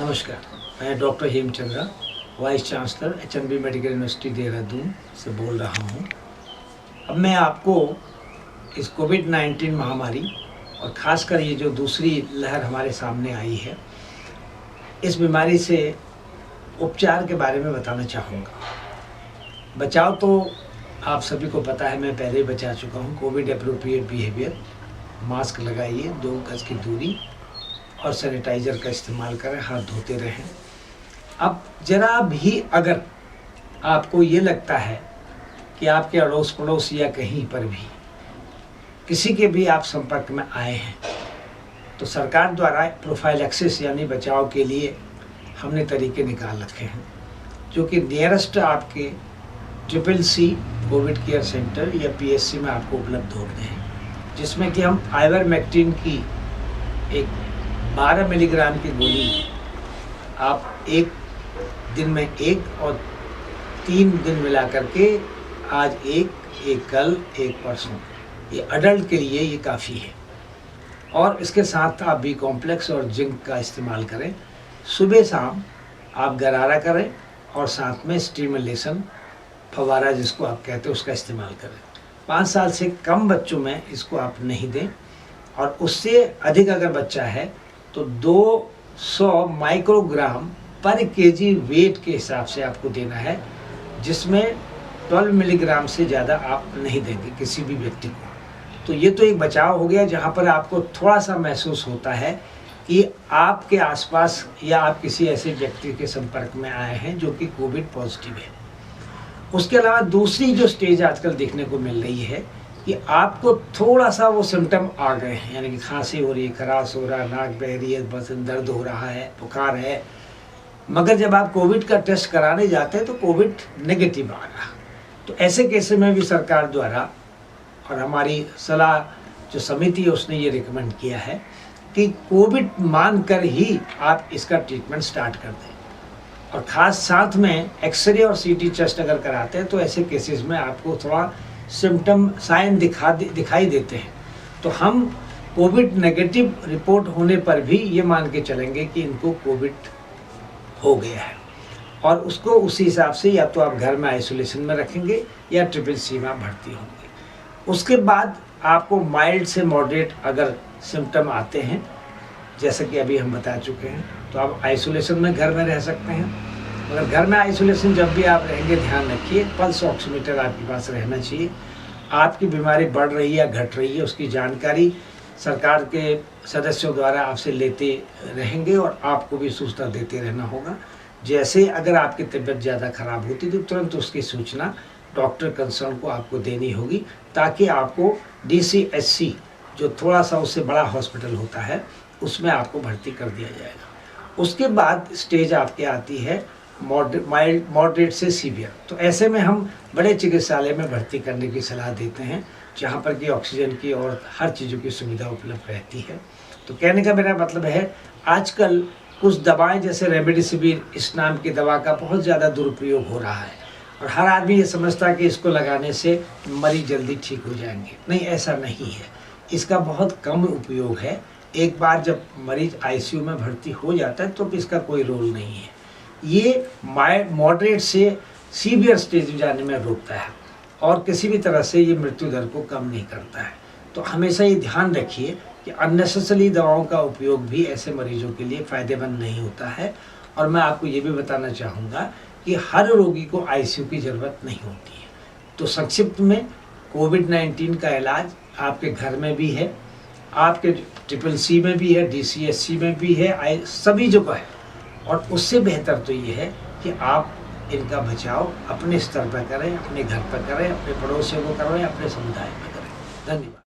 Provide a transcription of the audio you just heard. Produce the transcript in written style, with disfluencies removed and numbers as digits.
नमस्कार, मैं doctor Hemchandra, vice chancellor HNB medical university Dehradun से बोल रहा हूँ। अब मैं आपको इस कोविड-19 महामारी और ख़ासकर ये जो दूसरी लहर हमारे सामने आई है, इस बीमारी से उपचार के बारे में बताना चाहूँगा। बचाव तो आप सभी को पता है, मैं पहले ही बचा चुका हूँ। कोविड एप्रोप्रिएट बिहेवियर, मास्क लगाइए, 2 गज की दूरी और सैनिटाइज़र का इस्तेमाल करें, हाथ धोते रहें। अब जरा भी अगर आपको ये लगता है कि आपके अड़ोस पड़ोस या कहीं पर भी किसी के भी आप संपर्क में आए हैं, तो सरकार द्वारा प्रोफाइलैक्सिस यानी बचाव के लिए हमने तरीके निकाल रखे हैं, जो कि नियरेस्ट आपके CCC कोविड केयर सेंटर या PSC में आपको उपलब्ध होते हैं, जिसमें कि हम आइवरमेक्टिन की एक 12 मिलीग्राम की गोली आप एक दिन में 1 और 3 दिन मिला करके, आज एक कल एक परसों, ये अडल्ट के लिए ये काफ़ी है। और इसके साथ आप बी कॉम्प्लेक्स और जिंक का इस्तेमाल करें। सुबह शाम आप गरारा करें और साथ में स्टिमुलेशन फवारा जिसको आप कहते हैं उसका इस्तेमाल करें। 5 साल से कम बच्चों में इसको आप नहीं दें, और उससे अधिक अगर बच्चा है तो 200 माइक्रोग्राम पर केजी वेट के हिसाब से आपको देना है, जिसमें 12 मिलीग्राम से ज़्यादा आप नहीं देंगे किसी भी व्यक्ति को। तो ये तो एक बचाव हो गया, जहाँ पर आपको थोड़ा सा महसूस होता है कि आपके आसपास या आप किसी ऐसे व्यक्ति के संपर्क में आए हैं जो कि कोविड पॉजिटिव है। उसके अलावा दूसरी जो स्टेज आजकल देखने को मिल रही है कि आपको थोड़ा सा वो सिम्टम आ गए हैं, यानी कि खांसी हो रही है, खराश हो रहा है, नाक बह रही है, बस दर्द हो रहा है, बुखार है, मगर जब आप कोविड का टेस्ट कराने जाते हैं तो कोविड नेगेटिव आ रहा। तो ऐसे केस में भी सरकार द्वारा और हमारी सलाह जो समिति है उसने ये रिकमेंड किया है कि कोविड मानकर ही आप इसका ट्रीटमेंट स्टार्ट कर दें। और ख़ास साथ में एक्सरे और CT टेस्ट अगर कराते हैं तो ऐसे केसेस में आपको थोड़ा सिम्टम साइन दिखाई देते हैं, तो हम कोविड नेगेटिव रिपोर्ट होने पर भी ये मान के चलेंगे कि इनको कोविड हो गया है, और उसको उसी हिसाब से या तो आप घर में आइसोलेशन में रखेंगे या CCC में भर्ती होंगे। उसके बाद आपको माइल्ड से मॉडरेट अगर सिम्टम आते हैं, जैसे कि अभी हम बता चुके हैं, तो आप आइसोलेशन में घर में रह सकते हैं। मगर घर में आइसोलेशन जब भी आप रहेंगे, ध्यान रखिए पल्स ऑक्सीमीटर आपके पास रहना चाहिए। आपकी बीमारी बढ़ रही है या घट रही है उसकी जानकारी सरकार के सदस्यों द्वारा आपसे लेते रहेंगे, और आपको भी सूचना देते रहना होगा। जैसे अगर आपकी तबीयत ज़्यादा खराब होती तो तुरंत उसकी सूचना डॉक्टर कंसर्न को आपको देनी होगी, ताकि आपको DCHC जो थोड़ा सा उससे बड़ा हॉस्पिटल होता है उसमें आपको भर्ती कर दिया जाएगा। उसके बाद स्टेज आपके आती है माइल्ड मॉडरेट से सीवियर। तो ऐसे में हम बड़े चिकित्सालय में भर्ती करने की सलाह देते हैं, जहाँ पर कि ऑक्सीजन की और हर चीज़ों की सुविधा उपलब्ध रहती है। तो कहने का मेरा मतलब है, आजकल कुछ दवाएं जैसे रेमडेसिविर इस नाम की दवा का बहुत ज़्यादा दुरुपयोग हो रहा है, और हर आदमी ये समझता है कि इसको लगाने से मरीज जल्दी ठीक हो जाएंगे। नहीं, ऐसा नहीं है। इसका बहुत कम उपयोग है। एक बार जब मरीज ICU में भर्ती हो जाता है तो इसका कोई रोल नहीं है। ये मॉडरेट से सीवियर स्टेज में जाने में रोकता है, और किसी भी तरह से ये मृत्यु दर को कम नहीं करता है। तो हमेशा ये ध्यान रखिए कि अननेसेसरी दवाओं का उपयोग भी ऐसे मरीजों के लिए फ़ायदेमंद नहीं होता है। और मैं आपको ये भी बताना चाहूँगा कि हर रोगी को ICU की ज़रूरत नहीं होती है। तो संक्षिप्त में कोविड-19 का इलाज आपके घर में भी है, आपके CCC में भी है, DCHC में भी है, सभी जगह है। और उससे बेहतर तो ये है कि आप इनका बचाव अपने स्तर पर करें, अपने घर पर करें, अपने पड़ोसियों को करें, अपने समुदाय में करें। धन्यवाद।